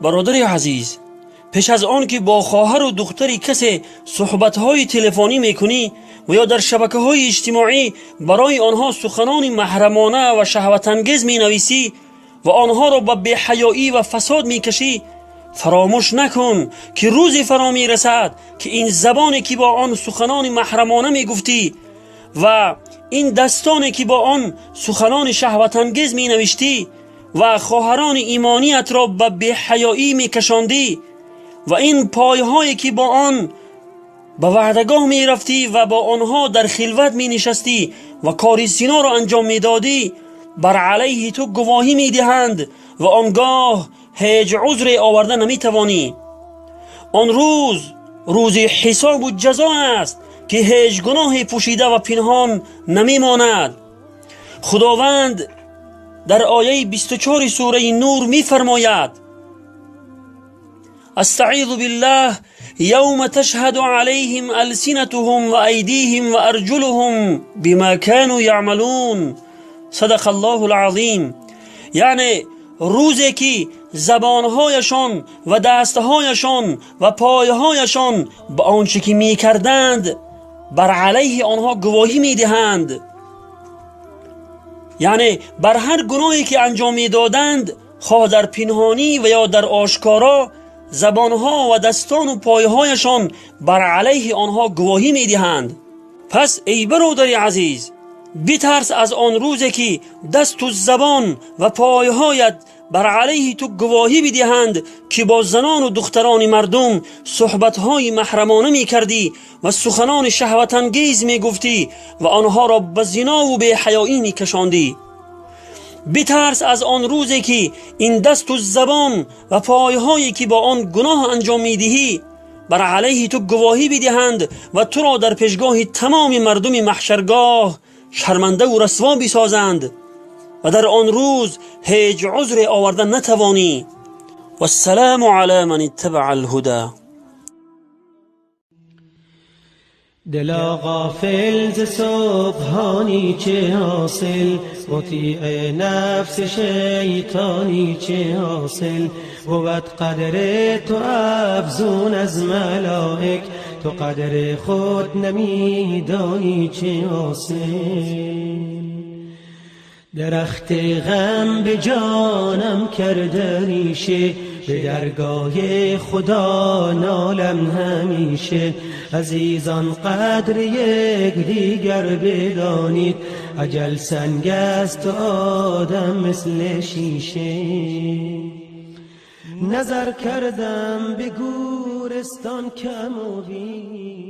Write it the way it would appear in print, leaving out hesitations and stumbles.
برادر عزیز، پیش از آن که با خواهر و دختری کسی صحبت‌های تلفنی میکنی و یا در شبکه‌های اجتماعی برای آنها سخنان محرمانه و شهوت‌انگیز مینویسی و آنها را به بی‌حیایی و فساد میکشی، فراموش نکن که روزی فرا میرسد که این زبانی که با آن سخنان محرمانه میگفتی و این دستانی که با آن سخنان شهوت‌انگیز مینوشتی و خواهران ایمانیت را به بی‌حیایی میکشاندی و این پایهایی که با آن به وعدگاه می رفتی و با آنها در خلوت می نشستی و کاری سینا را انجام می دادی، بر علیه تو گواهی می دهند و آنگاه هیچ عذر آورده نمی توانی. آن روز حساب و جزا است که هیچ گناه پوشیده و پنهان نمی ماند. خداوند در آیه 24 سوره نور می فرماید: استعیذ بالله یوم تشهد علیهم السنتهم و ایدیهم و ارجلهم بما كانوا یعملون. صدق الله العظیم. یعنی روزی که زبانهایشان و دستهایشان و پایهایشان به آنچه که می کردند بر علیه آنها گواهی می دهند، یعنی بر هر گناهی که انجام می دادند، خواه در پنهانی و یا در آشکارا، زبانها و دستان و پایهایشان بر علیه آنها گواهی می دهند. پس ای برادر عزیز، بترس از آن روزی که دست و زبان و پایهایت بر علیه تو گواهی بدهند که با زنان و دختران مردم صحبتهای محرمانه می کردی و سخنان شهوتانگیز می گفتی و آنها را به زنا و به حیایی می کشاندی. بترس از آن روزی که این دست و زبان و پایهایی که با آن گناه انجام می دهی بر علیه تو گواهی بدهند و تو را در پیشگاه تمام مردم محشرگاه شرمنده و رسوا بسازند و در آن روز هیچ عذر آورده نتوانی. و السلام علی من اتبع الهدى. دلا غافل ز سبحانی چه حاصل، مطیع نفس شیطانی چه حاصل. بود قدر تو افزون از ملائک، تو قدر خود نمیدانی چه حاصل. درخت غم به جانم کرده ریشه، به درگاه خدا نالم همیشه. عزیزان قدر یک دیگر بدانید، اجل سنگ است و آدم مثل شیشه. نظر کردم به گورستان کم و بین،